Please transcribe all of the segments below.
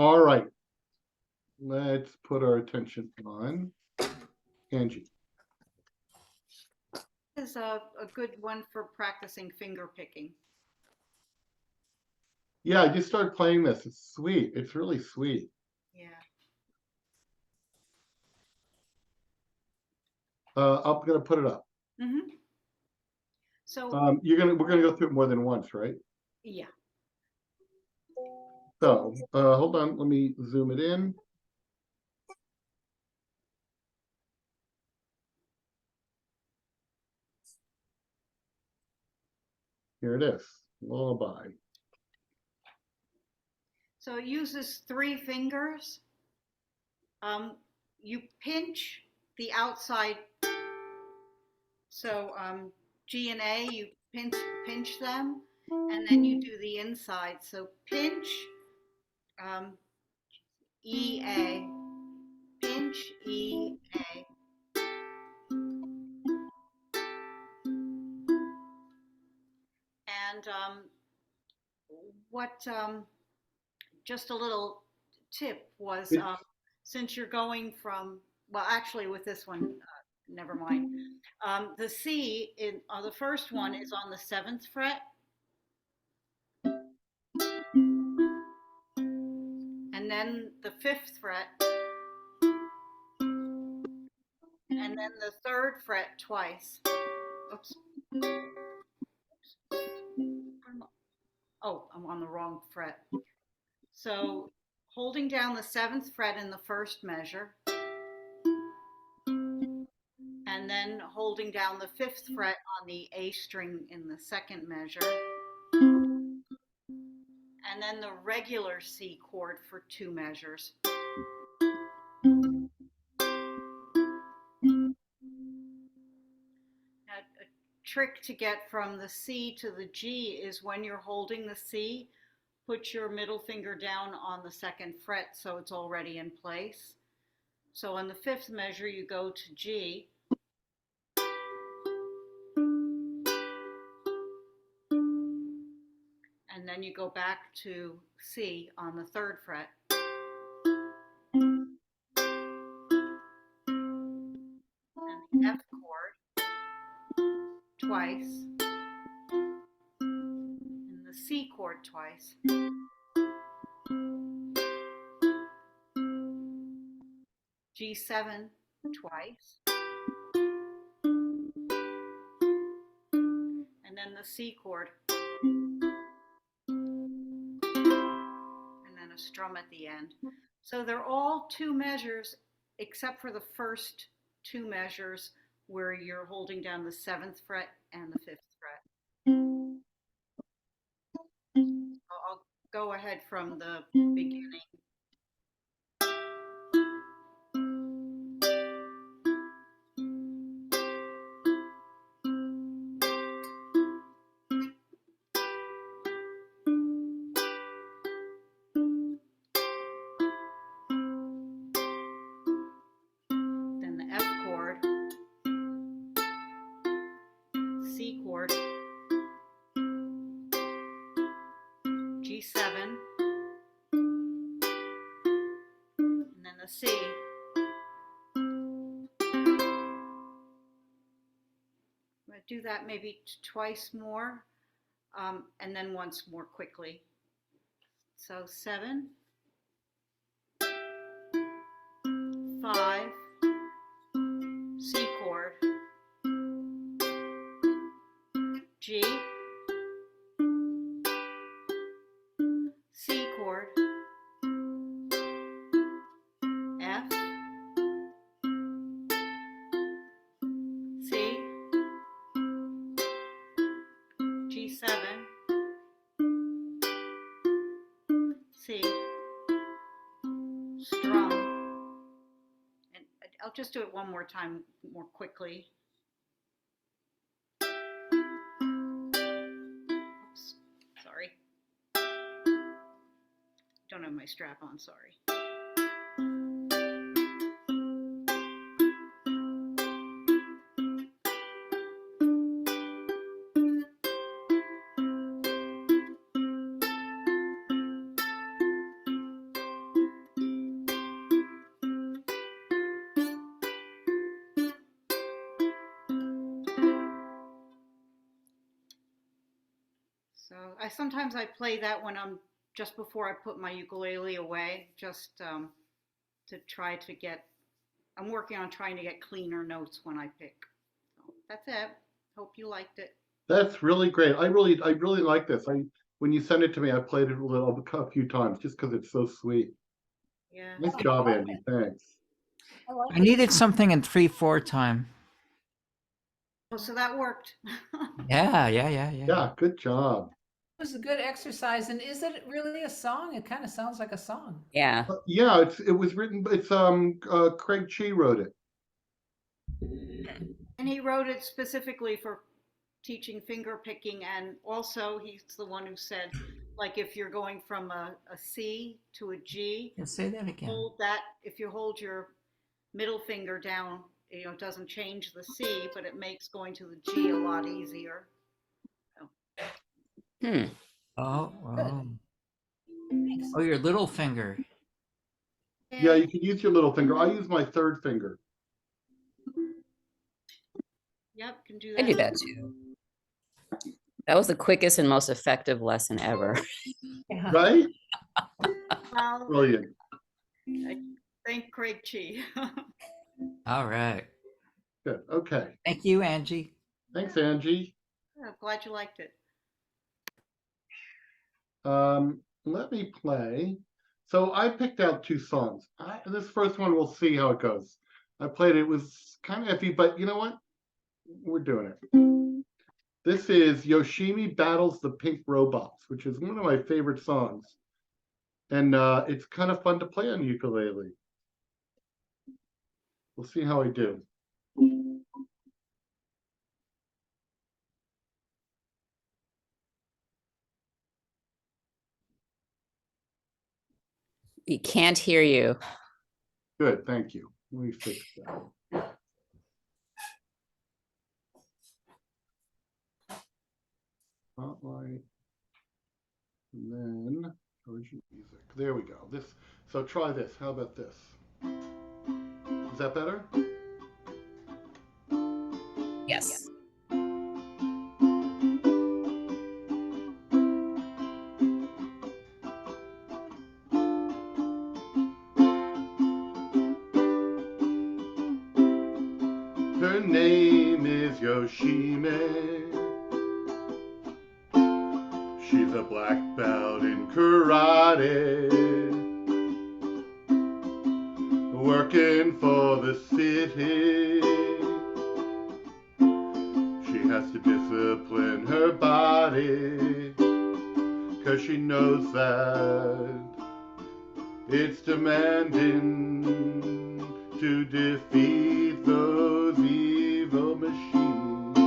All right. Let's put our attention on Angie. This is a good one for practicing finger picking. Yeah, I just started playing this. It's sweet. It's really sweet. Yeah. I'm gonna put it up. Mm-hmm. So we're gonna go through it more than once, right? yeah. So hold on, let me zoom it in. Here it is, Lullabye. So it uses 3 fingers. You pinch the outside. So G and A, you pinch them, and then you do the inside. So pinch, E A, pinch E A. And what just a little tip was since you're going from, well, actually with this one, never mind. The C in the first one is on the 7th fret, and then the 5th fret, and then the 3rd fret twice. Oops. Oh, I'm on the wrong fret. So holding down the 7th fret in the first measure, and then holding down the 5th fret on the A string in the second measure, and then the regular C chord for 2 measures. Now, a trick to get from the C to the G is when you're holding the C, put your middle finger down on the 2nd fret so it's already in place. So on the 5th measure, you go to G, and then you go back to C on the 3rd fret. And the F chord twice, and the C chord twice. G7 twice, and then the C chord, and then a strum at the end. So they're all 2 measures except for the first 2 measures where you're holding down the 7th fret and the 5th fret. I'll go ahead from the beginning. Then the F chord, C chord, G7, and then the C. I'm going to do that maybe twice more, and then once more quickly. So 7, 5, C chord, G, C chord, F, C, G7, C, strum, and I'll just do it one more time more quickly. Oops, sorry. Don't have my strap on, sorry. sometimes I play that when I'm just before I put my ukulele away, just to try to get. I'm working on trying to get cleaner notes when I pick. So that's it. Hope you liked it. That's really great. I really like this. When you sent it to me, I played it a few times just because it's so sweet. Yeah. Nice job, Angie. Thanks. I needed something in 3/4 time. Oh, so that worked. Yeah. Yeah, good job. It was a good exercise. And is it really a song? It kind of sounds like a song. Yeah. Yeah, it was written. It's Craig Chi wrote it. And he wrote it specifically for teaching finger picking, and also he's the one who said, like, if you're going from a C to a G, Yeah, say that again. hold that. If you hold your middle finger down, you know, it doesn't change the C, but it makes going to the G a lot easier. Hmm. Oh. Thanks. Oh, your little finger. Yeah, you can use your little finger. I use my third finger. Yep, can do I that. do that too. That was the quickest and most effective lesson ever. Yeah. Right? Well, Brilliant. thank Craig Chi. All right. Good. Okay. Thank you, Angie. Thanks, Angie. I'm glad you liked it. Let me play. So I picked out two songs. This first one, we'll see how it goes. I played it. It was kind of iffy, but you know what? We're doing it. This is Yoshimi Battles the Pink Robots, which is one of my favorite songs. And it's kind of fun to play on ukulele. We'll see how I do. We can't hear you. Good, thank you. Let me fix that. Spotlight. And then origin music. There we go. So try this. How about this? Is that better? Yes. Her name is Yoshimi. She's a black belt in karate, working for the city. She has to discipline her body, 'cause she knows that it's demanding to defeat those evil machines.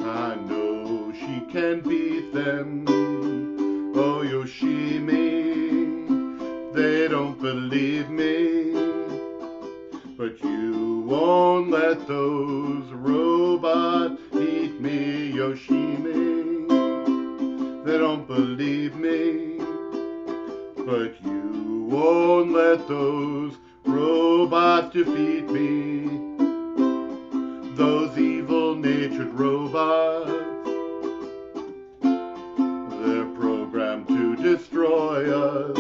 I know she can beat them. Oh, Yoshimi, they don't believe me. But you won't let those robots beat me, Yoshimi. They don't believe me. But you won't let those robots defeat me. Those evil-natured robots, they're programmed to destroy us.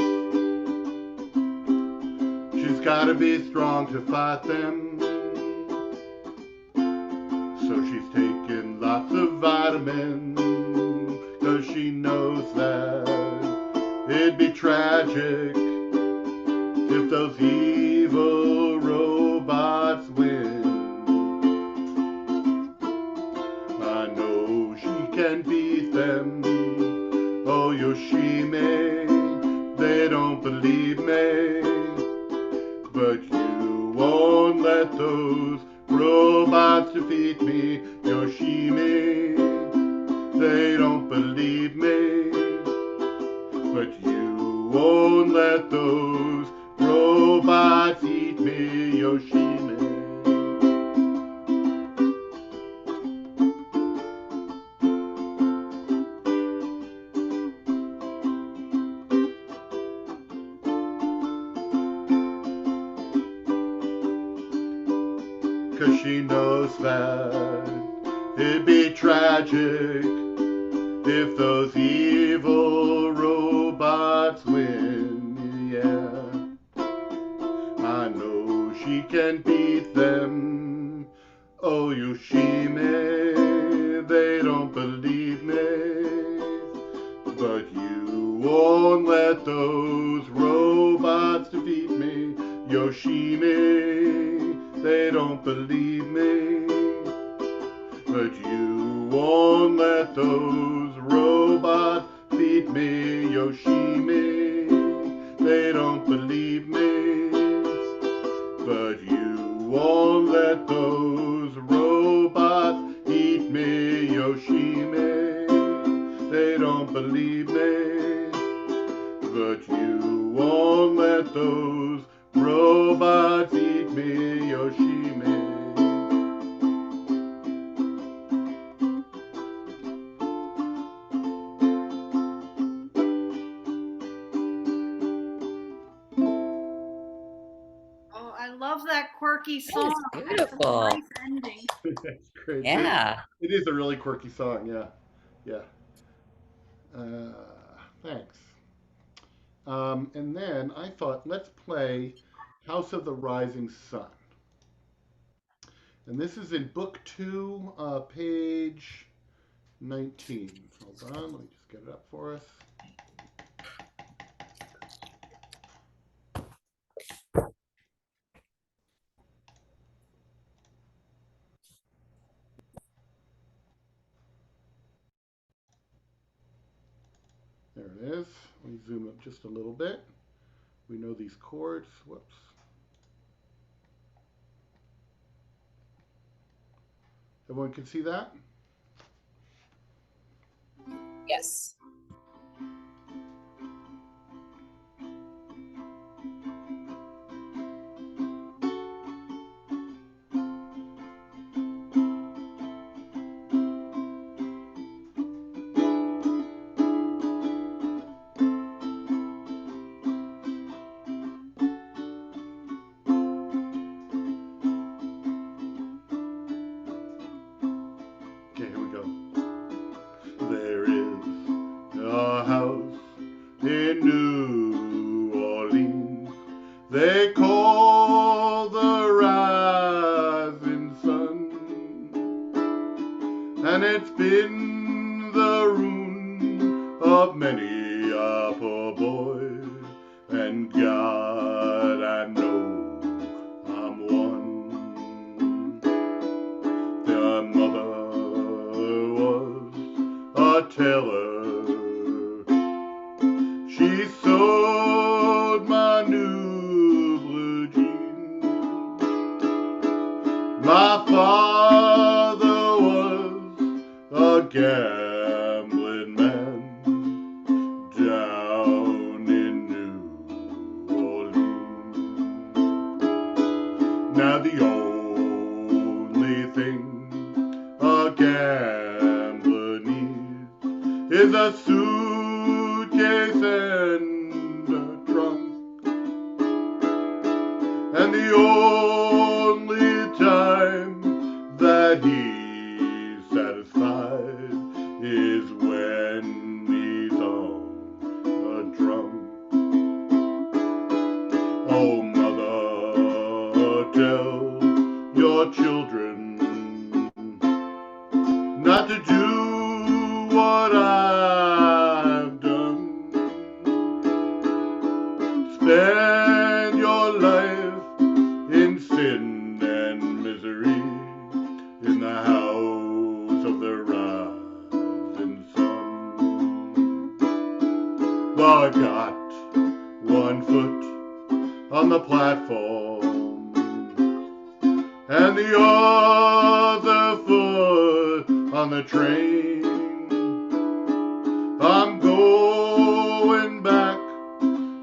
She's gotta be strong to fight them. So she's taking lots of vitamins, 'cause she knows that it'd be tragic if those evil robots win. I know she can beat them. Oh, Yoshimi, they don't believe me. But you won't let those robots defeat me, Yoshimi. They don't believe me. But you won't let those robots eat me, Yoshimi. 'Cause she knows that it'd be tragic if those evil robots win, yeah. I know she can beat them. Oh, Yoshimi, they don't believe me. But you won't let those robots defeat me. Yoshimi, they don't believe me. But you won't let those robots beat me. Yoshimi, they don't believe me. But you won't let those robots eat me. Yoshimi, they don't believe me. But you won't let those robots eat me. Yoshimi. Oh, I love that quirky That song. was It's a beautiful. nice ending. That's great. Yeah. It is a really quirky song, yeah. Yeah. Thanks. And then I thought, let's play House of the Rising Sun. And this is in book 2, page 19. Hold on, let me just get it up for us. There it is. Let me zoom up just a little bit. We know these chords. Whoops. Everyone can see that? Yes. Okay, here we go. There is a house in New Orleans they call the rising sun, and it's been the ruin of many a poor boy, and God, I know I'm one. Their mother was a tailor. She sewed my new blue jeans. My father was a gambling man down in New Orleans. Now the only thing a gambler needs is a suitcase and a trunk. And the only time that he's satisfied is when he's on a drum. Oh, mother, tell your children not to do what I've done. Spend your life in sin and misery in the house of the rising sun. Well, I've got one foot on the platform and the other foot on the train. I'm going back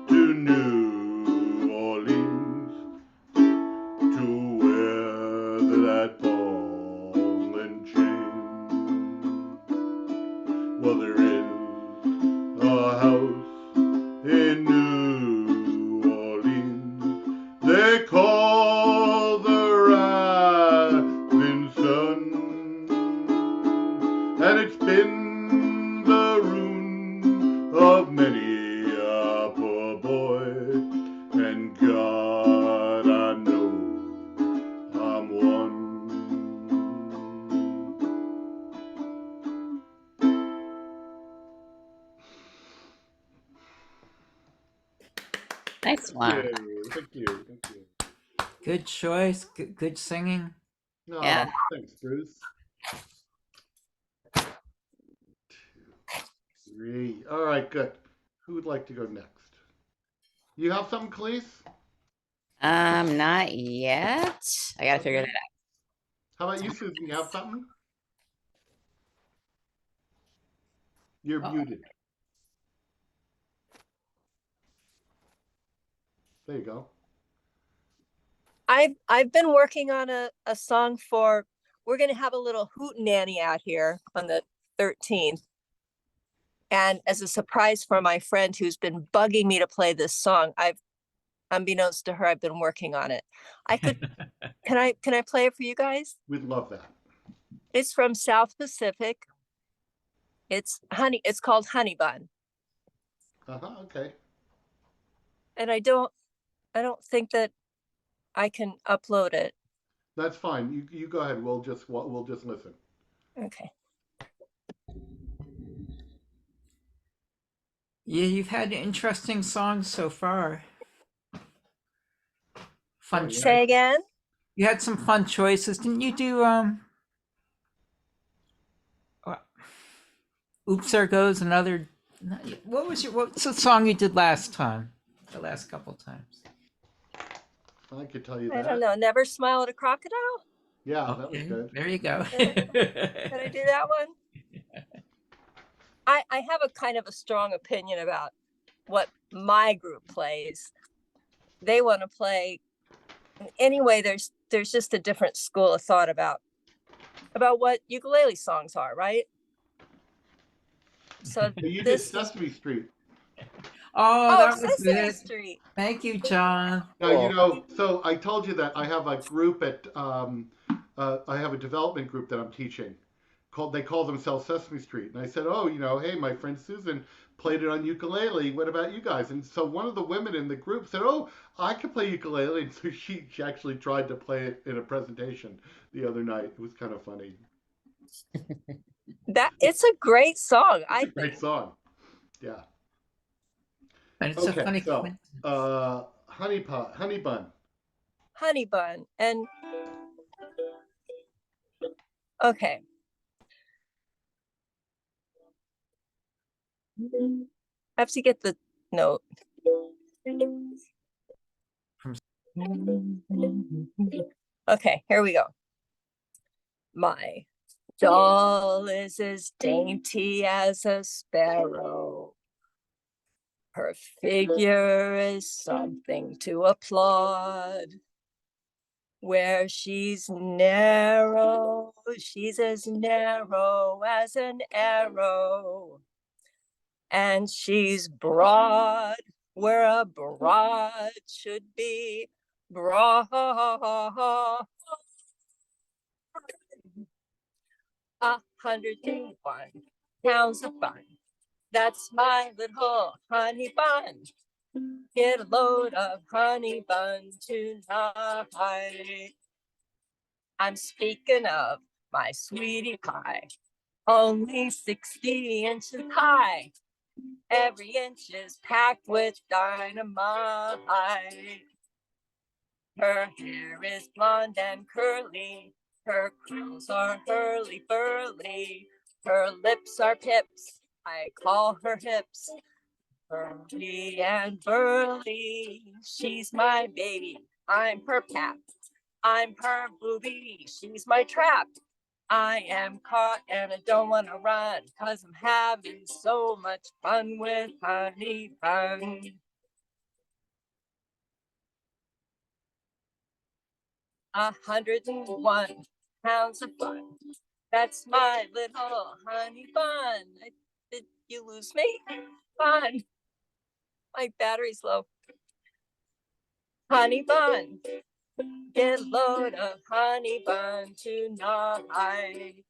to New Orleans to wear that ball and chain. Well, there is a house in New Orleans they call the rising sun, and it's been the many a poor boy, and God, I know I'm one. Nice one. Thank you, thank you. Good choice. Good singing. Oh, Yeah. thanks, Bruce. 2, 3. All right, good. Who would like to go next? You have something, Calice? Not yet. I gotta figure that Okay. How about you, Susan? You have something? You're Oh. muted. There you go. I've been working on a song for, we're gonna have a little hootenanny out here on the 13th. And as a surprise for my friend who's been bugging me to play this song, unbeknownst to her, I've been working on it. Can I play it for you guys? We'd love that. It's from South Pacific. It's called Honeybun. Okay. And I don't think that I can upload it. That's fine. You go ahead. We'll just listen. Okay. Yeah, you've had interesting songs so far. Fun. Oh, yeah. Say again? You had some fun choices, didn't you? Do Oops, There Goes Another. What's the song you did last time? The last couple times. I could tell you I that. don't know. Never Smile at a Crocodile? Yeah, that was Okay, good. there you go. Did I do that one? I have a kind of a strong opinion about what my group plays. They want to play anyway. There's just a different school of thought about what ukulele songs are, right? So You did this is, Sesame Street. Oh, that was Sesame it. Street. Thank you, John. Now, so I told you that I have a group at I have a development group that I'm teaching. They call themselves Sesame Street, and I said, oh, hey, my friend Susan played it on ukulele. What about you guys? And so one of the women in the group said, oh, I can play ukulele, and so she actually tried to play it in a presentation the other night. It was kind of funny. That it's a great song. I think. Great song. Yeah. And it's a funny. So Honeybun. Honeybun. And okay. I have to get the note. Okay, here we go. My doll is as dainty as a sparrow. Her figure is something to applaud. Where she's narrow, she's as narrow as an arrow. And she's broad, where a broad should be broad. 101 pounds of fun. That's my little honey bun. Get a load of honey bun tonight. I'm speaking of my sweetie pie, only 60 inches high. Every inch is packed with dynamite. Her hair is blonde and curly. Her curls are hurly-burly. Her lips are pips. I call her hips. Burly and burly. She's my baby. I'm her pap. I'm her booby. She's my trap. I am caught and I don't want to run, 'cause I'm having so much fun with Honeybun. 101 pounds of fun. That's my little Honeybun. Did you lose me? Fun. My battery's low. Honeybun. Get a load of Honeybun tonight.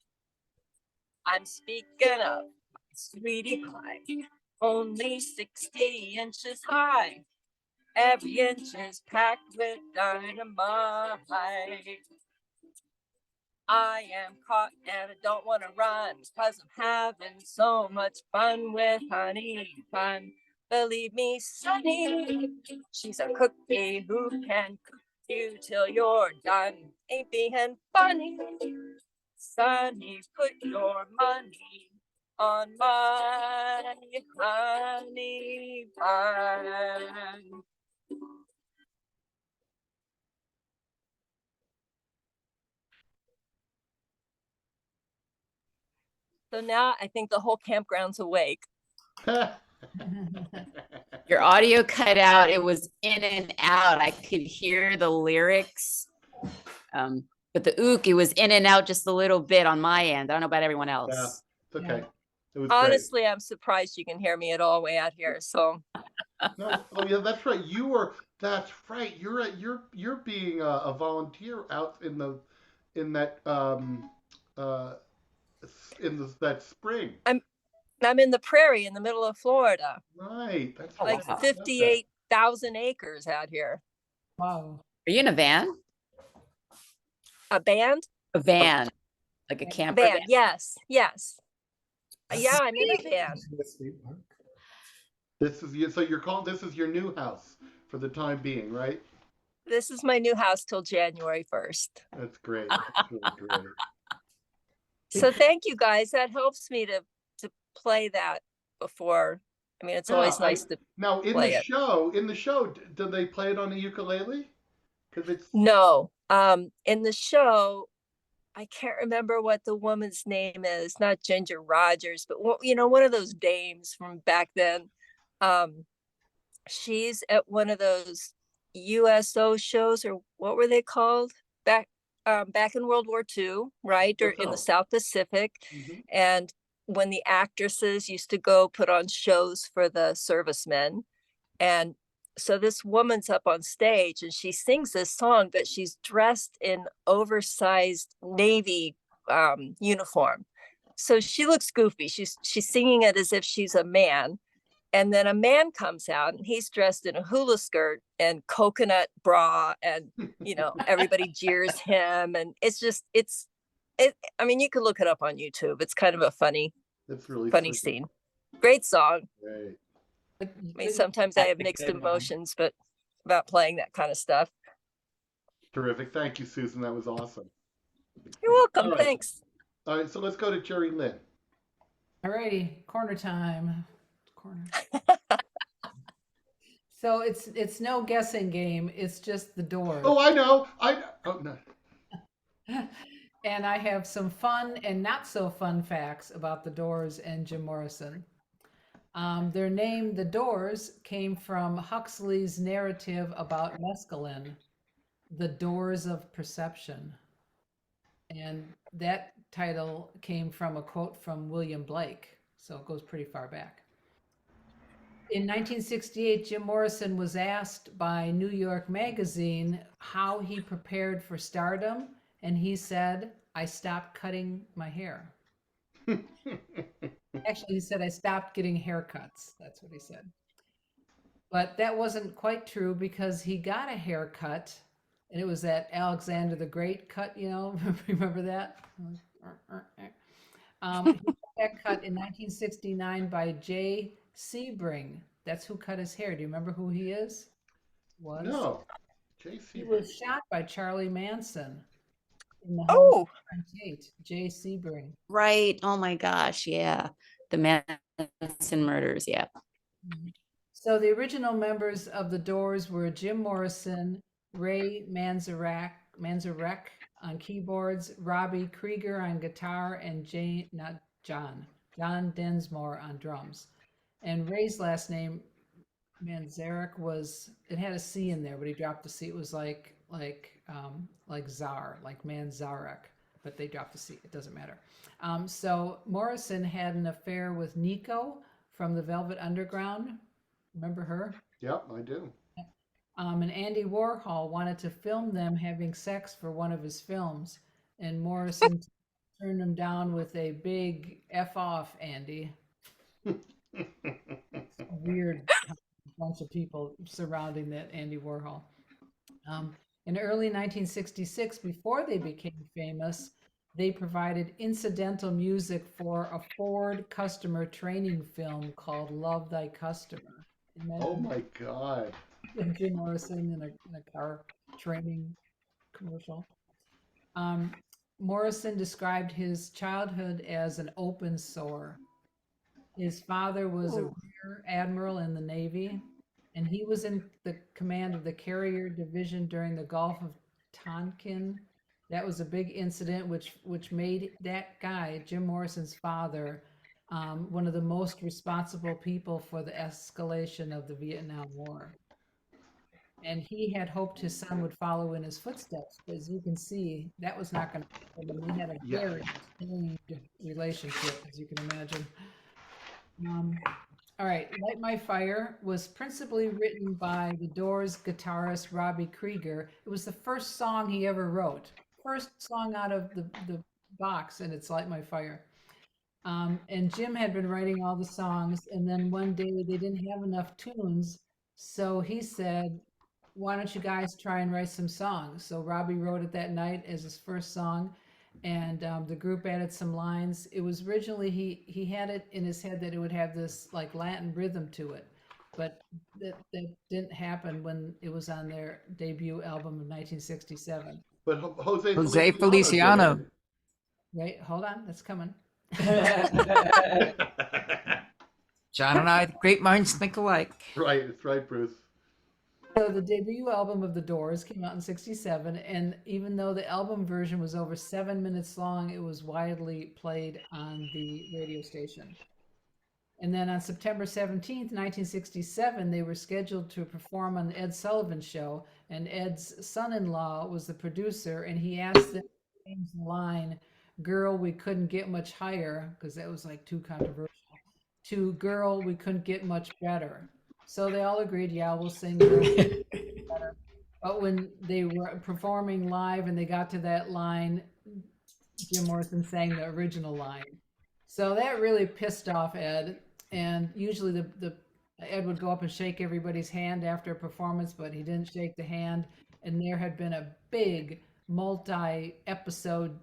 I'm speaking of my sweetie pie, only 60 inches high. Every inch is packed with dynamite. I am caught and I don't want to run, 'cause I'm having so much fun with Honeybun. Believe me, Sonny, she's a cookie who can cook you till you're done. Ain't being funny. Sonny, put your money on my Honeybun. So now I think the whole campground's awake. Your audio cut out. It was in and out. I could hear the lyrics. But the ook, it was in and out just a little bit on my end. I don't know about everyone Yeah, else. it's okay. It was Honestly, I'm surprised you can hear me at all way out here. So great. No, oh yeah, that's right. That's right. You're being a volunteer out in that uh that spring. I'm in the prairie in the middle of Florida, Right. That's Oh, right. like wow. I forgot that. 58,000 acres out here. Wow. Are you in a van? A band? A van, like a A camper band. van? Yes. Yes. Yeah, I'm in a van. So you're calling this is your new house for the time being, right? This is my new house till January 1st. That's great. That's really great. So thank you guys. That helps me to play that before. I mean, it's always Yeah, nice to now play it. in the show, do they play it on a ukulele? Because it's No. In the show, I can't remember what the woman's name is, not Ginger Rogers, but one of those dames from back then. She's at one of those USO shows, or what were they called back back in World War II, right? Or in the USO. South Pacific. hmm And when the actresses used to go put on shows for the servicemen. And so this woman's up on stage and she sings this song, but she's dressed in oversized Navy uniform. So she looks goofy. She's singing it as if she's a man. And then a man comes out and he's dressed in a hula skirt and coconut bra, and everybody jeers him. And I mean, you could look it up on YouTube. It's kind of a funny That's really funny sweet. scene. Great song. Great. I mean, sometimes I have mixed emotions, but about playing that kind of stuff. Terrific. Thank you, Susan. That was awesome. You're welcome. All right. Thanks. All right, so let's go to Jerelynn. Alrighty, corner time. Corner. So it's no guessing game. It's just the Doors. Oh, I know. Oh no. And I have some fun and not so fun facts about the Doors and Jim Morrison. Their name, The Doors, came from Huxley's narrative about mescaline, The Doors of Perception. And that title came from a quote from William Blake, so it goes pretty far back. In 1968, Jim Morrison was asked by New York Magazine how he prepared for stardom, and he said, "I stopped cutting my hair." Actually, he said, "I stopped getting haircuts." That's what he said. But that wasn't quite true, because he got a haircut, and it was that Alexander the Great cut, remember that? He got that cut in 1969 by Jay Sebring. That's who cut his hair. Do you remember who he is? No. He JC. was shot by Charlie Manson in the Oh, Jay Sebring. Right. Oh my gosh. Yeah. The Manson murders. Yeah. So the original members of the Doors were Jim Morrison, Ray Manzarek on keyboards, Robbie Krieger on guitar, and John Densmore on drums. And Ray's last name, Manzarek, it had a C in there, but he dropped the C. It was like Czar, like Manzarek, but they dropped the C. It doesn't matter. So Morrison had an affair with Nico from the Velvet Underground. Remember her? Yep, I do. And Andy Warhol wanted to film them having sex for one of his films, and Morrison turned him down with a big "F off, Andy." weird bunch of people surrounding that Andy Warhol. In early 1966, before they became famous, they provided incidental music for a Ford customer training film called Love Thy Customer. Oh Imagine my God. Jim Morrison in a car training commercial. Um, Morrison described his childhood as an open sore. His father was a rear admiral in the Navy, and he was in the command of the carrier division during the Gulf of Tonkin. That was a big incident, which made that guy, Jim Morrison's father, one of the most responsible people for the escalation of the Vietnam War. And he had hoped his son would follow in his footsteps, but as you can see, that was not going to happen. They had a Yeah. very strained relationship, as you can imagine. All right, Light My Fire was principally written by the Doors guitarist Robbie Krieger. It was the first song he ever wrote, first song out of the box, and it's Light My Fire. And Jim had been writing all the songs, and then one day they didn't have enough tunes, so he said, why don't you guys try and write some songs? So Robbie wrote it that night as his first song, and the group added some lines. It was originally, he had it in his head that it would have this like Latin rhythm to it, but that didn't happen when it was on their debut album of 1967. But Jose Jose Feliciano. Feliciano. Right, hold on, that's coming. John and I, great minds think alike. Right, that's right, Bruce. So the debut album of The Doors came out in 67, and even though the album version was over 7 minutes long, it was widely played on the radio station. And then on September 17th, 1967, they were scheduled to perform on the Ed Sullivan Show, and Ed's son-in-law was the producer, and he asked them to change the line, "Girl, we couldn't get much higher," because that was like too controversial, to "Girl, we couldn't get much better." So they all agreed, yeah, we'll sing Girl, we couldn't get better. But when they were performing live and they got to that line, Jim Morrison sang the original line. So that really pissed off Ed. And usually the Ed would go up and shake everybody's hand after a performance, but he didn't shake the hand. And there had been a big multi-episode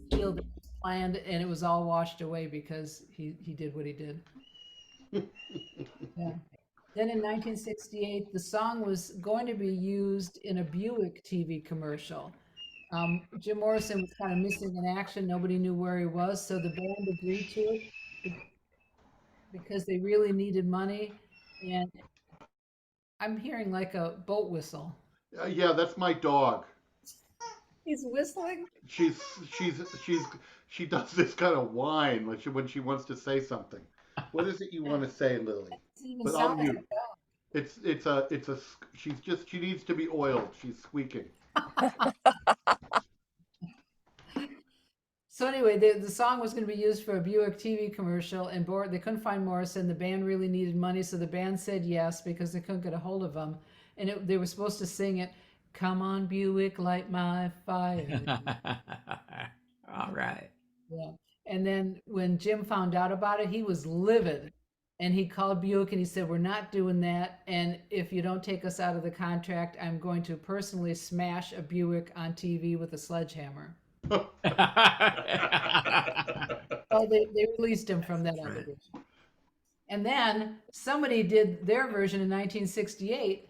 deal that was planned, and it was all washed away because he did what he did. Yeah. Then in 1968, the song was going to be used in a Buick TV commercial. Jim Morrison was kind of missing in action. Nobody knew where he was, so the band agreed to it because they really needed money. And I'm hearing like a boat whistle. Yeah, that's my dog. He's whistling? She does this kind of whine when she wants to say something. What is it you want to say, Lily? But I'll mute. She needs to be oiled. She's squeaking. So anyway, the song was going to be used for a Buick TV commercial, and they couldn't find Morrison. The band really needed money, so the band said yes because they couldn't get a hold of him. And they were supposed to sing it, "Come on, Buick, light my fire." All right. Yeah. And then when Jim found out about it, he was livid. And he called Buick and he said, "We're not doing that. And if you don't take us out of the contract, I'm going to personally smash a Buick on TV with a sledgehammer." So they released him from that obligation. And then somebody did their version in 1968.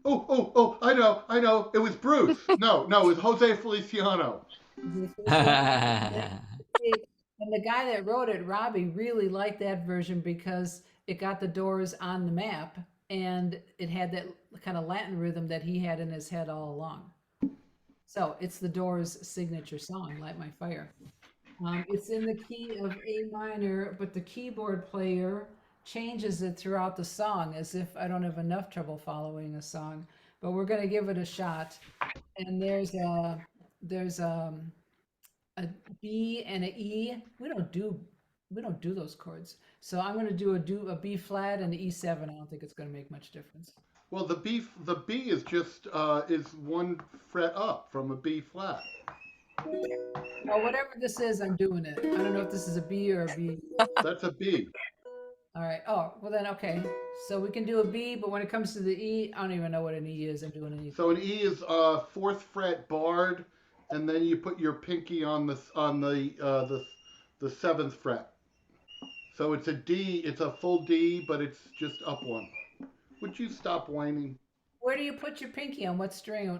Oh, I know. It was Bruce. No, it was Jose Feliciano. And the guy that wrote it, Robbie, really liked that version because it got the Doors on the map and it had that kind of Latin rhythm that he had in his head all along. So it's the Doors' signature song, "Light My Fire." It's in the key of A minor, but the keyboard player changes it throughout the song as if I don't have enough trouble following a song. But we're going to give it a shot. And there's a B and an E. We don't do those chords. So I'm going to do a B flat and an E7. I don't think it's going to make much difference. Well, the B is just is one fret up from a B flat. Well, whatever this is, I'm doing it. I don't know if this is a B or a B. That's a B. All right. Oh, well then, okay. So we can do a B, but when it comes to the E, I don't even know what an E is. I'm doing an E. So an E is fourth fret barred, and then you put your pinky on the seventh fret. So it's a D. It's a full D, but it's just up one. Would you stop whining? Where do you put your pinky on? What string?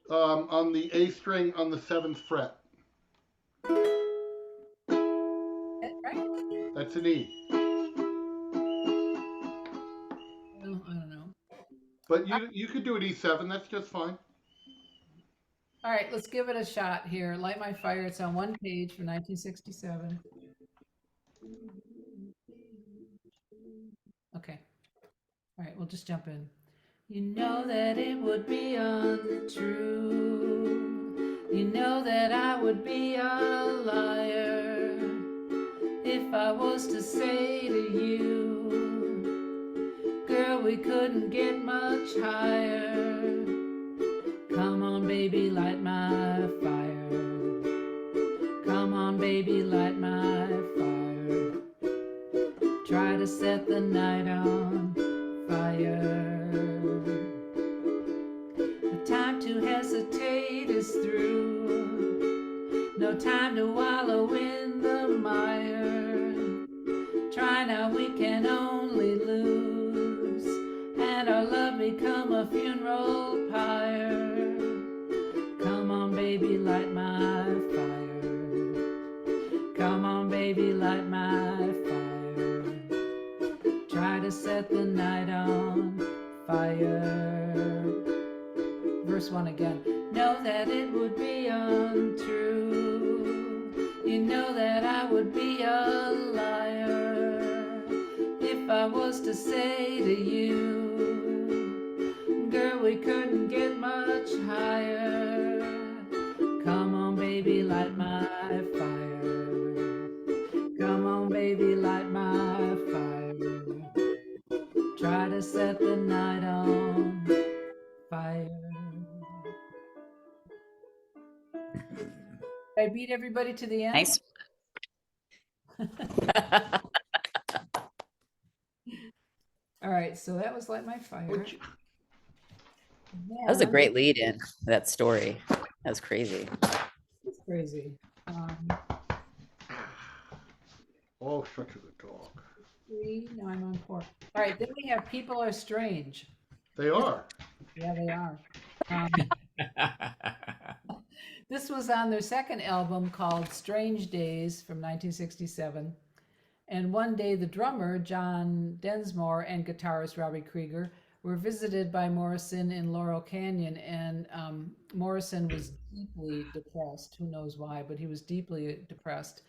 On the A string on the seventh fret. Right? That's an E. Well, I don't know. But you could do an E7. That's just fine. All right, let's give it a shot here. Light My Fire. It's on one page from 1967. Okay. All right, we'll just jump in. You know that it would be untrue. You know that I would be a liar if I was to say to you, girl, we couldn't get much higher. Come on, baby, light my fire. Come on, baby, light my fire. Try to set the night on fire. The time to hesitate is through. No time to wallow in the mire. Try now, we can only lose, and our love become a funeral pyre. Come on, baby, light my fire. Come on, baby, light my fire. Try to set the night on fire. Verse 1 again. Know that it would be untrue. You know that I would be a liar if I was to say to you, girl, we couldn't get much higher. Come on, baby, light my fire. Come on, baby, light my fire. Try to set the night on fire. I beat everybody to the end. Nice. All right, so that was Light My Fire. Which, That was a great lead in that story. That was crazy. It's crazy. oh, such a good dog. 3, now I'm on 4. All right, then we have People Are Strange. They are. Yeah, they are. This was on their second album called Strange Days from 1967. And one day the drummer, John Densmore, and guitarist Robbie Krieger were visited by Morrison in Laurel Canyon. And Morrison was deeply depressed. Who knows why, but he was deeply depressed.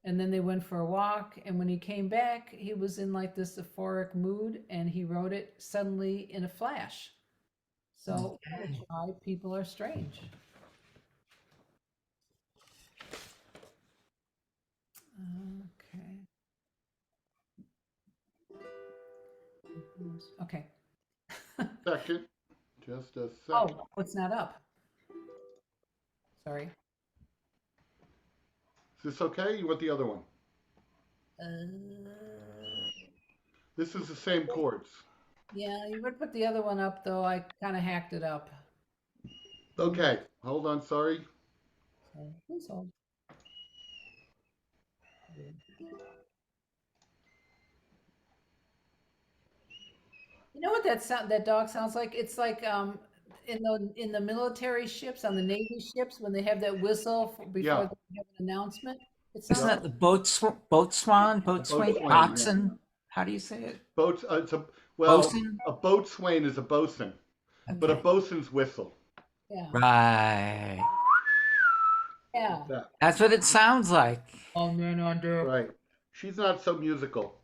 And then they went for a walk. And when he came back, he was in like this euphoric mood. And he wrote it suddenly in a flash. So that's why People Are Strange. Okay. Second. Just a second. Oh, it's not up. Sorry. Is this okay? You want the other one? This is the same chords. Yeah, you would put the other one up, though. I kind of hacked it up. Okay. Hold on. Sorry. So, please hold. You know what that dog sounds like? It's like in the military ships, on the Navy ships, when they have that whistle before Yeah. they have an announcement. It Isn't sounds that the boat swing, swing, boxen? How do you say it? Boats. Well, Bosun? a boatswain is a bosun, but a Okay. bosun's whistle. yeah, Right. yeah. That. That's what it sounds like. Oh man, under. Right. She's not so musical.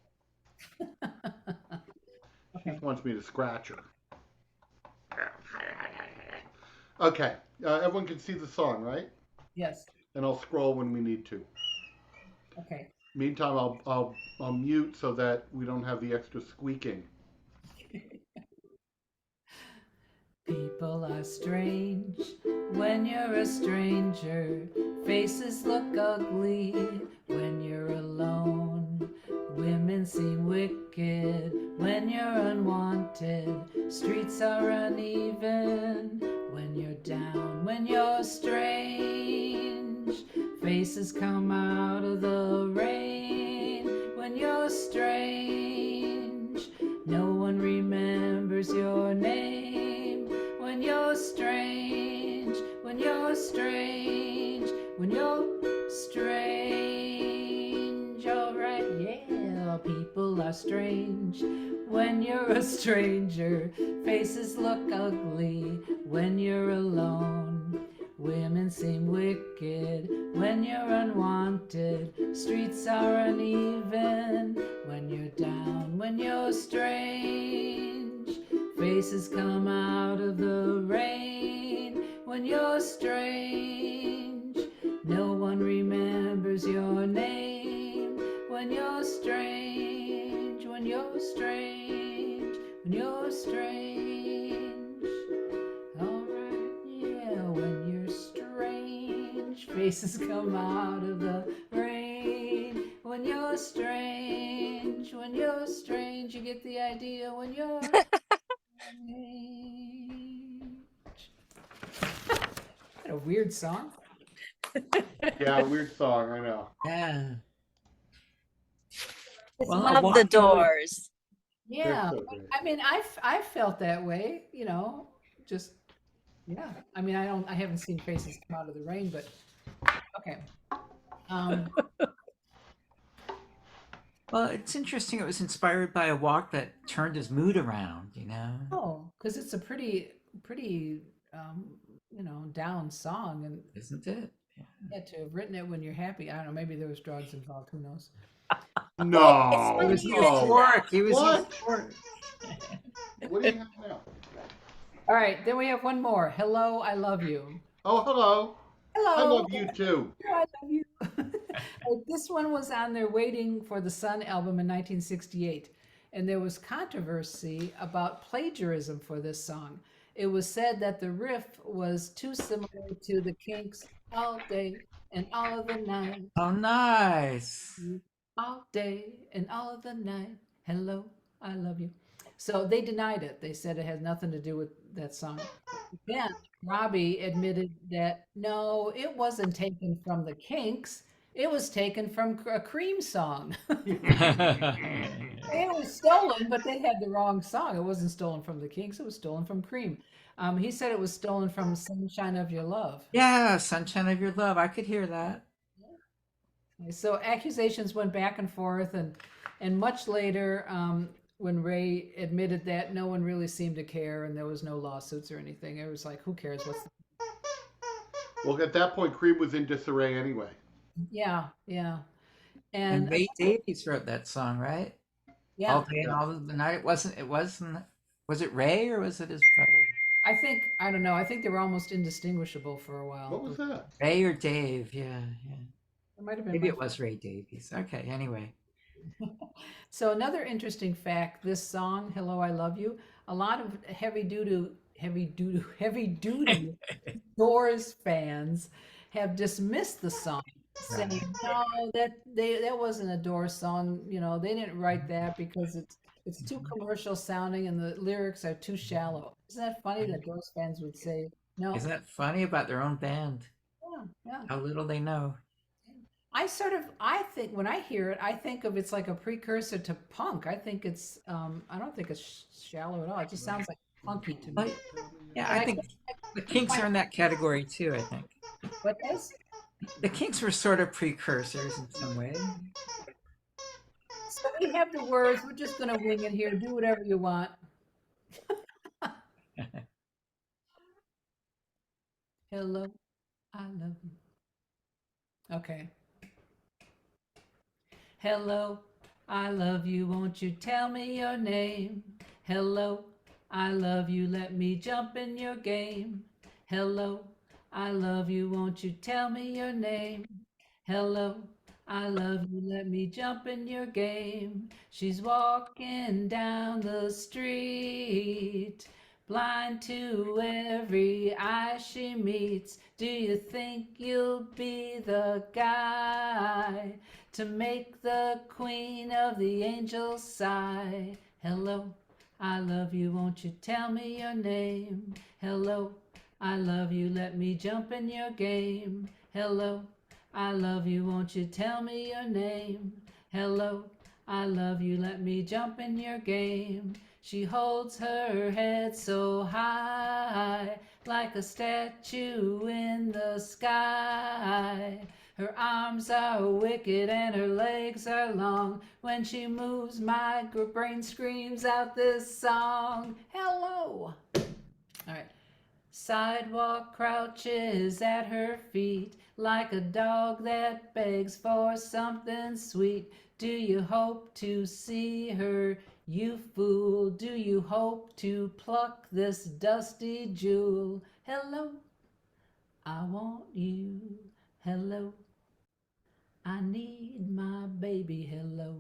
She Okay. wants me to scratch her. Okay. Everyone can see the song, right? Yes. And I'll scroll when we need to. Okay. Meantime, I'll mute so that we don't have the extra squeaking. People are strange when you're a stranger. Faces look ugly when you're alone. Women seem wicked when you're unwanted. Streets are uneven when you're down, when you're strange. Faces come out of the rain when you're strange. No one remembers your name when you're strange, when you're strange, when you're strange. All right, yeah, people are strange when you're a stranger. Faces look ugly when you're alone. Women seem wicked when you're unwanted. Streets are uneven when you're down, when you're strange. Faces come out of the rain when you're strange. No one remembers your name when you're strange, when you're strange, when you're strange. All right, yeah, when you're strange. Faces come out of the rain when you're strange, when you're strange. You get the idea when you're What a weird song. Yeah, weird song, I know. Yeah. Well, I love the walked over- Doors. Yeah, so great. I mean, I felt that way, you know, just yeah. I mean, I haven't seen faces come out of the rain, but okay. Well, it's interesting. It was inspired by a walk that turned his mood around, you know? Oh, because it's a pretty, you know, down song, and Isn't it? Yeah. yeah, to have written it when you're happy. I don't know. Maybe there was drugs involved. Who knows? No, He was funny you mention no. euphoric. He was What? euphoric. What do you have now? All right, then we have one more. Hello, I love you. Oh, hello. I Hello. love you too. I love you. This one was on their Waiting for the Sun album in 1968, and there was controversy about plagiarism for this song. It was said that the riff was too similar to the Kinks' All Day and All of the Night, Oh, nice. all day and all of the night. Hello, I love you. So they denied it. They said it had nothing to do with that song. Then Robbie admitted that no, it wasn't taken from the Kinks. It was taken from a Cream song. It was stolen, but they had the wrong song. It wasn't stolen from the Kinks. It was stolen from Cream. He said it was stolen from Sunshine of Your Love. Yeah, Sunshine of Your Love. I could hear that. So accusations went back and forth, and much later, when Ray admitted that, no one really seemed to care, and there was no lawsuits or anything. It was like, who cares? Well, at that point, Cream was in disarray anyway. Yeah, yeah, And Ray Davies wrote that song, right? yeah. All day and all of the night. It wasn't, was it Ray or was it his brother? I don't know. I think they were almost indistinguishable for a while. What was that? Ray or Dave? Yeah. It might have been. Maybe my it was Ray Davies. Okay, anyway. So another interesting fact, this song, Hello, I Love You, a lot of heavy duty Doors fans have dismissed the song, saying, no, that wasn't a Doors song. You know, they didn't write that because it's too commercial sounding and the lyrics are too shallow. Isn't that funny that Doors fans would say, no? Isn't that funny about their own band? Yeah. How little they know. I think when I hear it, I think of it's like a precursor to punk. I think it's, I don't think it's shallow at all. It just sounds like funky to me. But, yeah, I think the Kinks are in that category too, I think. What is? The Kinks were sort of precursors in some way. So we have the words. We're just going to wing it here. Do whatever you want. Hello, I love you. Okay. Hello, I love you. Won't you tell me your name? Hello, I love you. Let me jump in your game. Hello, I love you. Won't you tell me your name? Hello, I love you. Let me jump in your game. She's walking down the street, blind to every eye she meets. Do you think you'll be the guy to make the queen of the angels sigh? Hello, I love you, won't you tell me your name? Hello, I love you, let me jump in your game. Hello, I love you, won't you tell me your name? Hello, I love you, let me jump in your game. She holds her head so high, like a statue in the sky. Her arms are wicked and her legs are long. When she moves, my brain screams out this song. Hello. All right. Sidewalk crouches at her feet like a dog that begs for something sweet. Do you hope to see her, you fool? Do you hope to pluck this dusty jewel? Hello, I want you. Hello, I need my baby. Hello,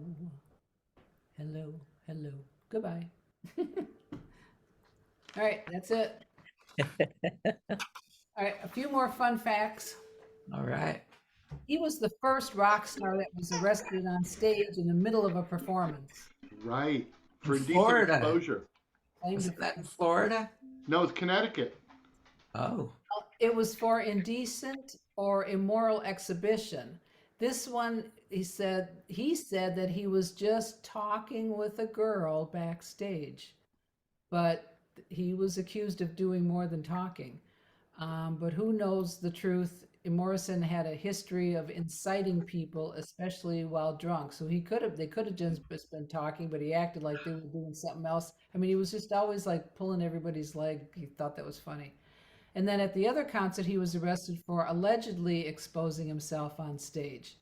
hello, hello. Goodbye. All right, that's it. All right, a few more fun facts. All right. He was the first rock star that was arrested on stage in the middle of a performance. Right. For In indecent Florida. exposure. Claimed Isn't to- that in Florida? No, it's Connecticut. Oh. It was for indecent or immoral exhibition. This one, he said that he was just talking with a girl backstage, but he was accused of doing more than talking. But who knows the truth? Morrison had a history of inciting people, especially while drunk. So they could have just been talking, but he acted like they were doing something else. I mean, he was just always like pulling everybody's leg. He thought that was funny. And then at the other concert, he was arrested for allegedly exposing himself on stage.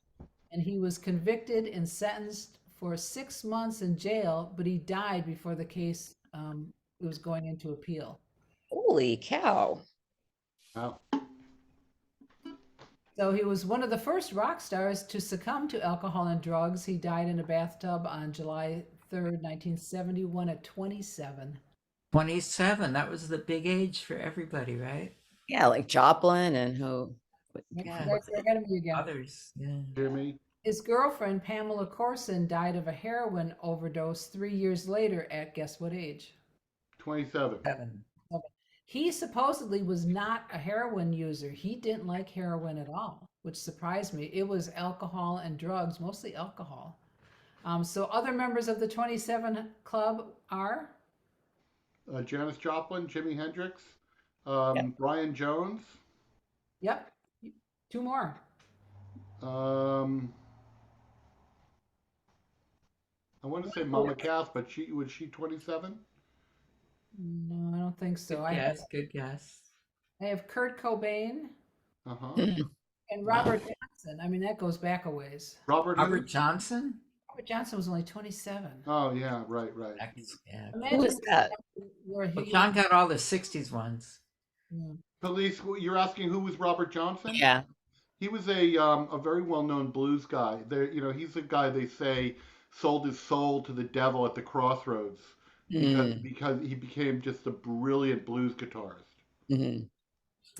And he was convicted and sentenced for 6 months in jail, but he died before the case was going into appeal. Holy cow. Wow. So he was one of the first rock stars to succumb to alcohol and drugs. He died in a bathtub on July 3rd, 1971 at 27. 27. That was the big age for everybody, right? Yeah, like Joplin and who? Yeah. They're ahead of me again. Others. Yeah. Hear me? His girlfriend, Pamela Corson, died of a heroin overdose 3 years later at guess what age? 27. 7. He supposedly was not a heroin user. He didn't like heroin at all, which surprised me. It was alcohol and drugs, mostly alcohol. So other members of the 27 Club are? Janis Joplin, Jimi Hendrix, Yep. Brian Jones. Yep, 2 more. I want to say Mama Cass, but was she 27? No, I don't think so. Good I guess. Good guess. have Kurt Cobain Uh-huh. and Wow. Robert Johnson. I mean, that goes back a ways. Robert who? Robert Johnson? Robert Johnson was only 27. Oh, yeah, right. Yeah. Who was that? Where Well, he, John got all the 60s ones. Police, you're asking who was Robert Johnson? Yeah. He was a very well-known blues guy. There, he's a guy they say sold his soul to the devil at the crossroads because he became just a brilliant blues guitarist.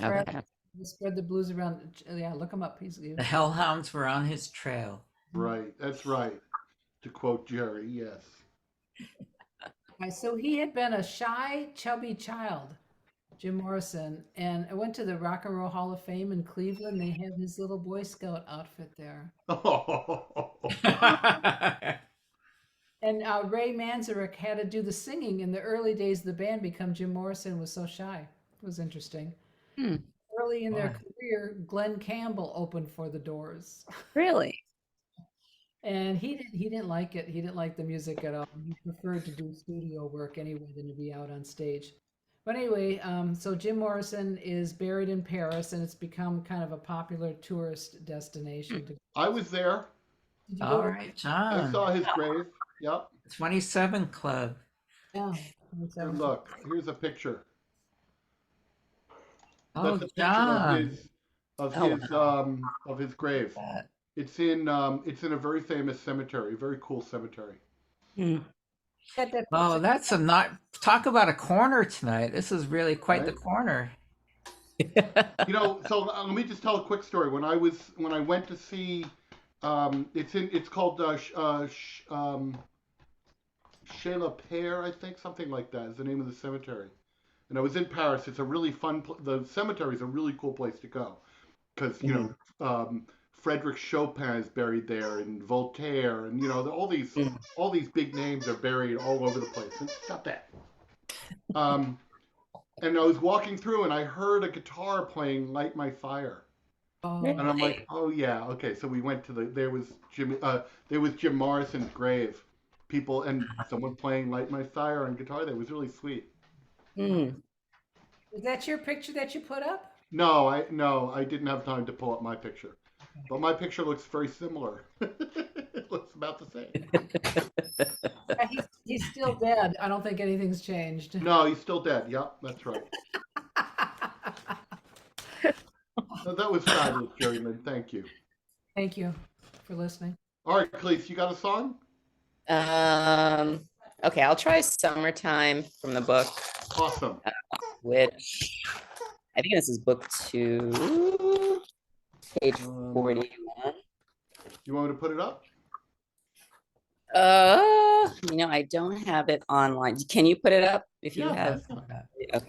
Okay. spread the blues around. Yeah, look him up. The Hellhounds were on his trail. Right, that's right. To quote Jerry, yes. So he had been a shy, chubby child, Jim Morrison, and I went to the Rock and Roll Hall of Fame in Cleveland. They have his little Boy Scout outfit there. And Ray Manzarek had to do the singing in the early days of the band because Jim Morrison was so shy. It was interesting. Early in their career, Glenn Campbell opened for the Doors. Really? And he didn't like it. He didn't like the music at all. He preferred to do studio work anyway than to be out on stage. But anyway, so Jim Morrison is buried in Paris, and it's become kind of a popular tourist destination. I was there. Did you go All to- right, I John. saw his grave. Yep. 27 Club. Yeah. And look, here's a picture. Oh, That's a picture John. of his grave. That. It's in a very famous cemetery, a very cool cemetery. Get that Oh, picture. that's a not talk about a corner tonight. This is really quite the Right? corner. You know, so let me just tell a quick story. When I went to see, it's called Chez La Pere, I think, something like that is the name of the cemetery. And I was in Paris. It's a really fun. The cemetery is a really cool place to go because Frederick Chopin is buried there, and Voltaire, and all these big names are buried all over the place. And stop that. Um, and I was walking through, and I heard a guitar playing "Light My Fire." Oh, And I'm like, oh yeah, okay. So we went to there was Jim Morrison's grave. People and someone playing "Light My Fire" on guitar. That was really sweet. Mm. is that your picture that you put up? No, I didn't have time to pull up my picture, but my picture looks very similar. It looks about the same. Yeah, he's still dead. I don't think anything's changed. No, he's still dead. Yep, that's right. No, that was fabulous, Jerelynn. Thank you. Thank you for listening. All right, Cleese, you got a song? Okay, I'll try Summertime from the book, Awesome. which I think this is book 2, page 41. You want me to put it up? I don't have it online. Can you put it up if you Yeah, have?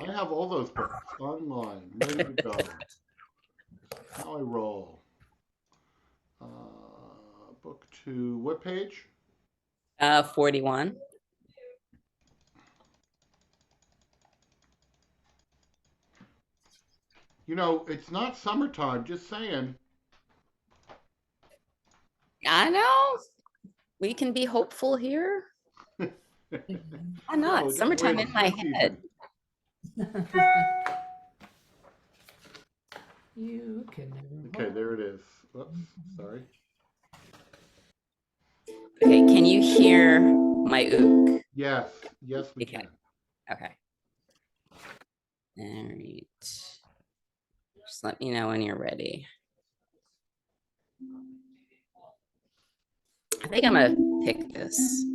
I have all those books online, ready to go. How I roll. Book 2, what page? 41. You know, it's not summertime, just saying. I know. We can be hopeful here. Why not? No, just Summertime wait, in my it's spring head. season. You can never. Okay, there it is. Oops, sorry. Okay, can you hear my ook? Yes, we Okay. can. Okay. All right. Just let me know when you're ready. I think I'm gonna pick this.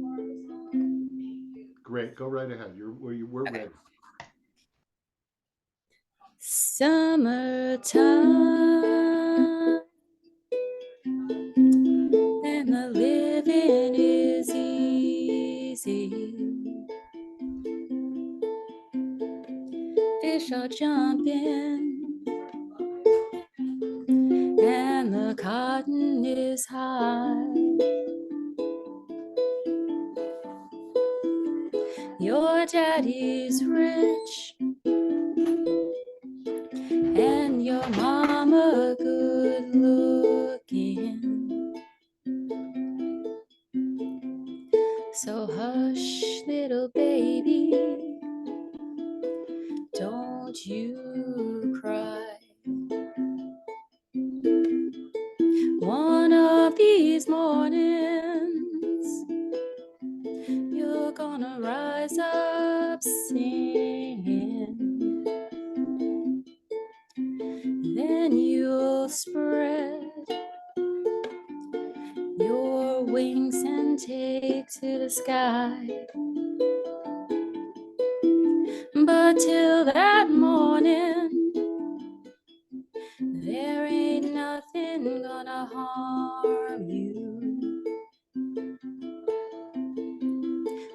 Great, go right ahead. We're ready. Summertime and the living is easy. Fish are jumping and the cotton is high. Your daddy's rich and your mama good looking. So hush, little baby, don't you cry. One of these mornings, you're gonna rise up singing. Then you'll spread your wings and take to the sky. But till that morning, there ain't nothing gonna harm you.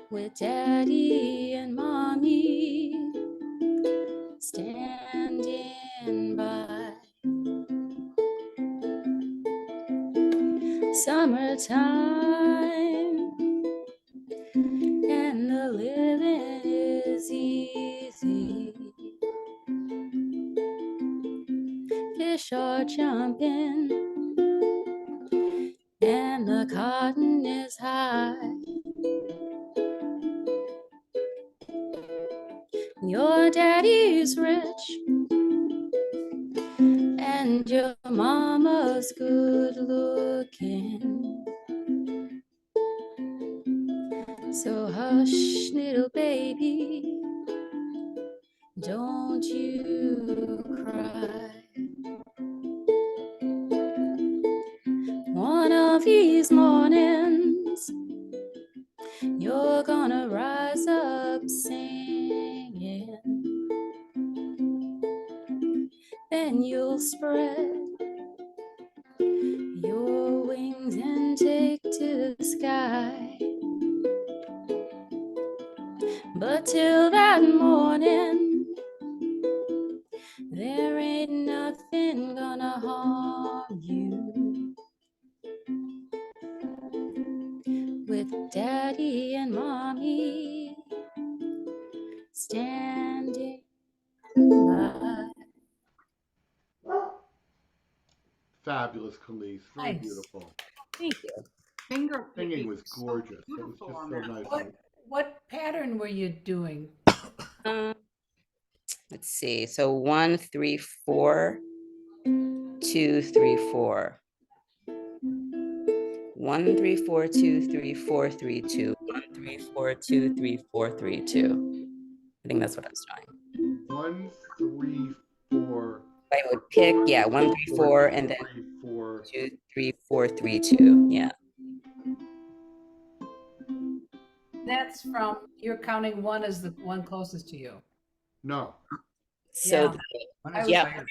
With daddy and mommy standing by. Summertime and the living is easy. Fish are jumping and the cotton is high. Your daddy's rich and your mama's good looking. So hush, little baby, don't you cry. One of these mornings, you're gonna rise then you'll spread your wings and take to the sky. But till that morning, there ain't nothing gonna harm you. With Daddy and Mommy standing by. Fabulous, Calice. Very Nice. beautiful. Thank you. Finger Singing picking was is so gorgeous. It was beautiful just on so that. nice. What pattern were you doing? Let's see. So 1, 3, 4, 2, 3, 4. 1, 3, 4, 2, 3, 4, 3, 2. 1, 3, 4, 2, 3, 4, 3, 2. I think that's what I was doing. 1, 3, 4. I would pick, yeah, 1, 3, 4, and then 3, 4. 2, 3, 4, 3, 2. Yeah. That's from, you're counting one as the one closest to you. No. So, I was- yeah.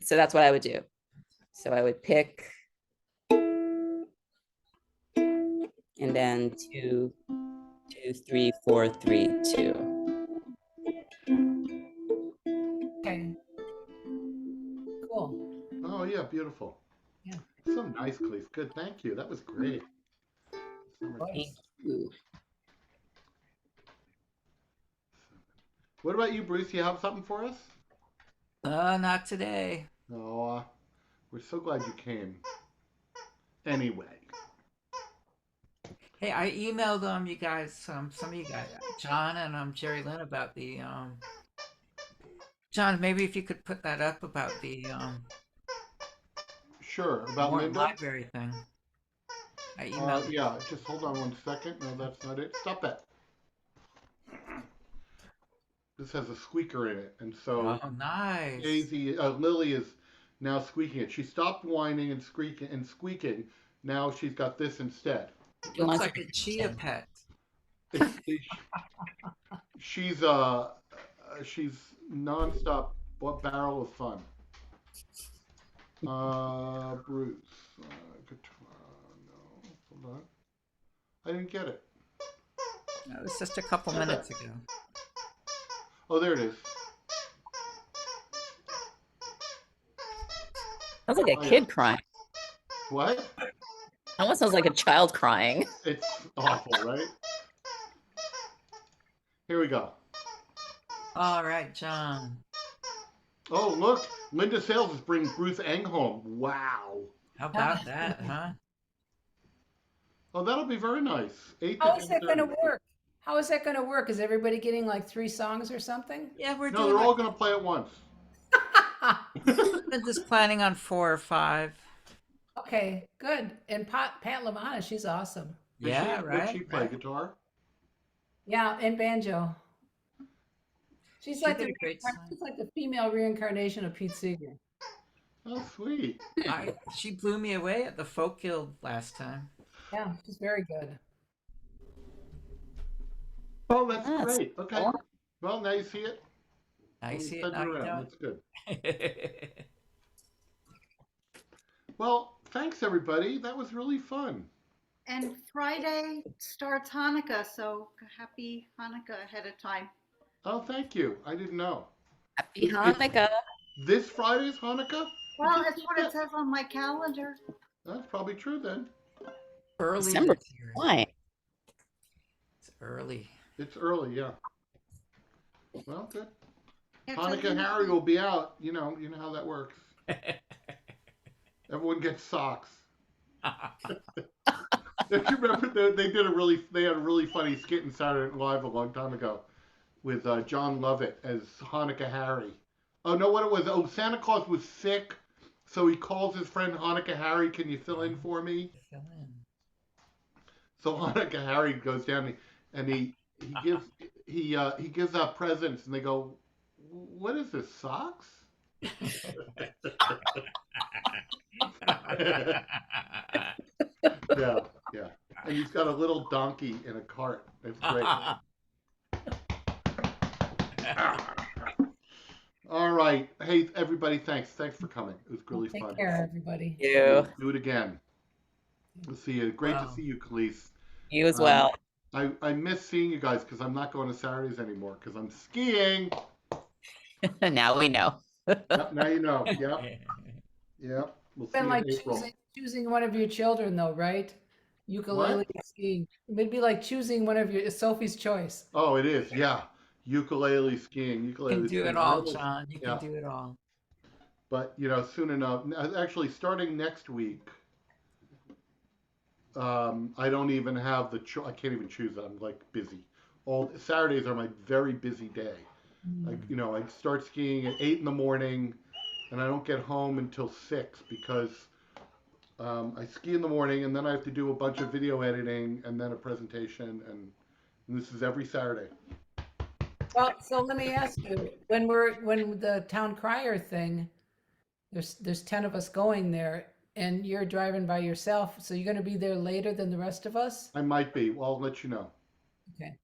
So that's what I would do. So I would pick, and then 2, 2, 3, 4, 3, 2. Okay. Cool. Oh yeah, beautiful. Yeah. So nice, Calice. Good, thank you. That was great. Thank you. What about you, Bruce? You have something for us? Not today. Oh, we're so glad you came. Anyway. Hey, I emailed you guys, some of you guys, John and Jerelynn, about the John, maybe if you could put that up about the Sure. About Morton Linda? Library thing. I emailed it. Yeah, just hold on 1 second. No, that's not it. Stop that. This has a squeaker in it, and so Oh, nice. Lily is now squeaking it. She stopped whining and squeaking. Now she's got this instead. Looks like a cheetah pet. She's nonstop barrel of fun. Bruce, guitar. No, hold on. I didn't get it. That was just a couple minutes ago. Oh, there it is. Sounds like a kid crying. What? Almost sounds like a child crying. It's awful, right? Here we go. All right, John. Oh, look. Linda Sales is bringing Bruce Eng home. Wow. How about that, huh? Oh, that'll be very nice. 8 to How is that going to 10:30. work? How is that going to work? Is everybody getting like 3 songs or something? Yeah, we're No, doing they're all going to play at once. We're just planning on 4 or 5. Okay, good. And Pat Lavana, she's awesome. Yeah, right. What'd she play? right. Guitar? Yeah, and banjo. She's like did the a great song. she's like the female reincarnation of Pete Seeger. Oh, sweet. She blew me away at the Folk Guild last time. Yeah, she's very good. Oh, that's Yes. great. Okay. Well, now you see it. I see it. Send Now you around. don't. That's good. Well, thanks, everybody. That was really fun. And Friday starts Hanukkah, so happy Hanukkah ahead of time. Oh, thank you. I didn't know. Happy Hanukkah. This Friday's Hanukkah? Well, that's what it says on my calendar. That's probably true then. Early December. this year. Why? It's early. It's early, yeah. Well, good. Yeah, so Hanukkah you- Harry will be out. You know how that works. Everyone gets socks. If you remember, they had a really funny skit in Saturday Night Live a long time ago with John Lovett as Hanukkah Harry. Oh no, what it was? Oh, Santa Claus was sick, so he calls his friend Hanukkah Harry. Can you fill in for me? Fill in. So Hanukkah Harry goes down and he gives out presents, and they go, "What is this? Socks?" Yeah. And he's got a little donkey in a cart. It's great. All right. right. Hey, everybody, thanks. Thanks for coming. It was really Take fun. care, everybody. You. Do it again. We'll see you. Great to Wow. see you, Calice. You as Um, well. I miss seeing you guys because I'm not going to Saturdays anymore because I'm skiing. Now we know. Yep, now you know. Yep, yep. We'll see Been you like in April. choosing one of your children, though, right? Ukulele What? skiing. It'd be like choosing one of your Sophie's choice. Oh, it is. Yeah. Ukulele skiing. You Ukulele can do skiing. it all, John. You can Yeah. do it all. But soon enough. Actually, starting next week, I don't even have I can't even choose it. I'm like busy. All Saturdays are my very busy day. I start skiing at 8 in the morning, and I don't get home until 6 because I ski in the morning, and then I have to do a bunch of video editing, and then a presentation, and this is every Saturday. Well, so let me ask you, when the town crier thing, there's 10 of us going there, and you're driving by yourself, so you're gonna be there later than the rest of us? I might be. Well, I'll let you know. Okay.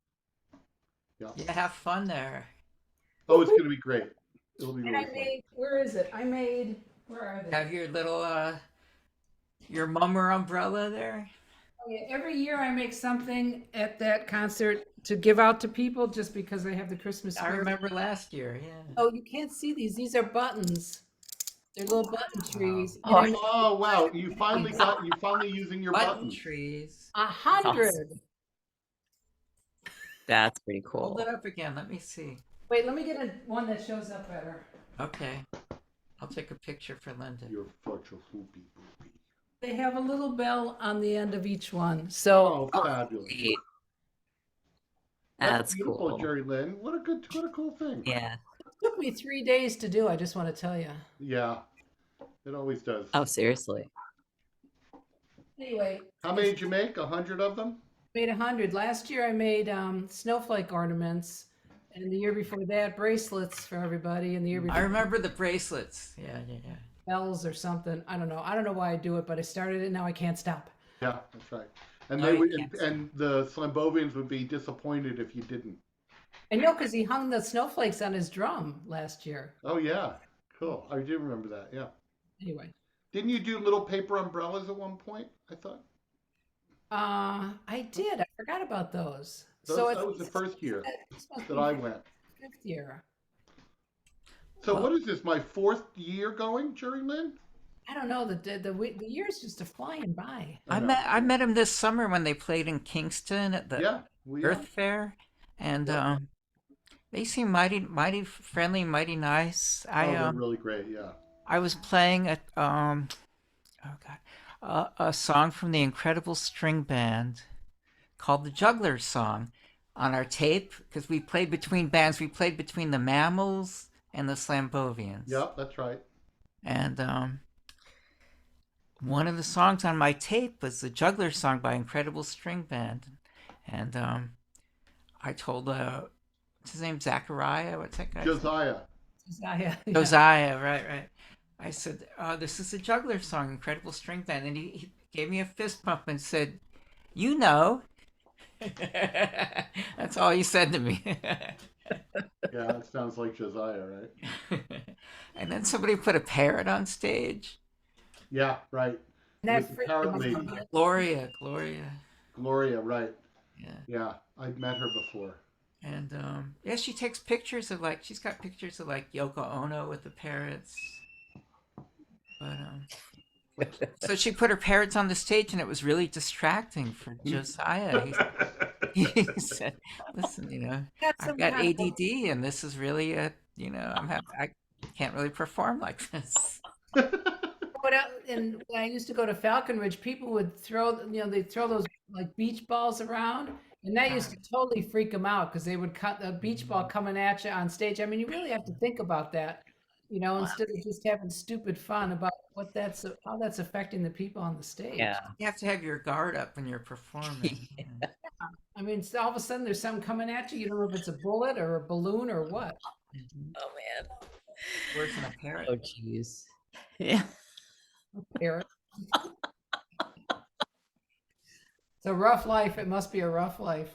Yeah. Yeah, have fun there. Oh, it's gonna be great. It'll be And really I fun. made, where is it? Where are they? Have your little your mummer umbrella there. Oh, yeah, every year I make something at that concert to give out to people just because I have the Christmas I spirit. remember last year. Yeah. Oh, you can't see these. These are buttons. They're little button trees. Oh. And I made Oh wow! You finally using your Button buttons. trees. 100. That's pretty Hold cool. it up again. Let me see. Wait, let me get one that shows up better. Okay. I'll take a picture for Linda. You're such a hoopy boopy. They have a little bell on the end of each one. So Oh, fabulous! Sweet. That's beautiful, cool. Jerelynn. What a cool thing. Yeah. it took me 3 days to do. I just want to tell you. Yeah, it always does. Oh, seriously. Anyway, How many did you make? 100 of them? made 100. Last year I made snowflake ornaments, and the year before that bracelets for everybody, and the year before I remember the bracelets. Yeah. bells or something. I don't know. I don't know why I do it, but I started it. Now I can't stop. Yeah, that's right. And No, they you would, can't. and the Slambovians would be disappointed if you didn't. I know because he hung the snowflakes on his drum last year. Oh yeah, cool. I do remember that. Yeah. Anyway, Didn't you do little paper umbrellas at one point? I thought. I did. I forgot about those. That was the first year This must that be I went. 5th year. So Well- what is this? My 4th year going, Jerelynn? I don't know. The years just are flying by. I know. met him this summer when they played in Kingston at the Yeah. We Earth Fair, and Yeah. they seem mighty friendly, mighty nice. they're really great. Yeah. I was playing a song from the Incredible String Band called the Juggler's Song on our tape because we played between bands. We played between the Mammals and the Slambovians. Yep, that's right. And one of the songs on my tape was the Juggler's Song by Incredible String Band, and I told what's his name, Zachariah? What's that guy's name? Josiah. Josiah. Josiah, right. I said, this is a Juggler song, Incredible String Band. And he gave me a fist bump and said, you know. That's all he said to me. Yeah, that sounds like Josiah, right? And then somebody put a parrot on stage. Yeah, right. And With that the parrot freaked lady. him out. Gloria. Gloria, right. Yeah. Yeah, I'd met her before. And yeah, she takes pictures of she's got pictures of Yoko Ono with the parrots. But so she put her parrots on the stage, and it was really distracting for Josiah. He said, "Listen, I've got ADD, and this is really I can't really perform like this." And when I used to go to Falcon Ridge, people would they'd throw those beach balls around, and that used to totally freak them out because they would cut a beach ball coming at you on stage. I mean, you really have to think about that, instead of just having stupid fun about how that's affecting the people on the stage. Yeah. You have to have your guard up when you're performing. I mean, so all of a sudden there's something coming at you. You don't know if it's a bullet or a balloon or what. Oh man. Worse than a parrot. Oh jeez. Yeah. Parrot. It's a rough life. It must be a rough life.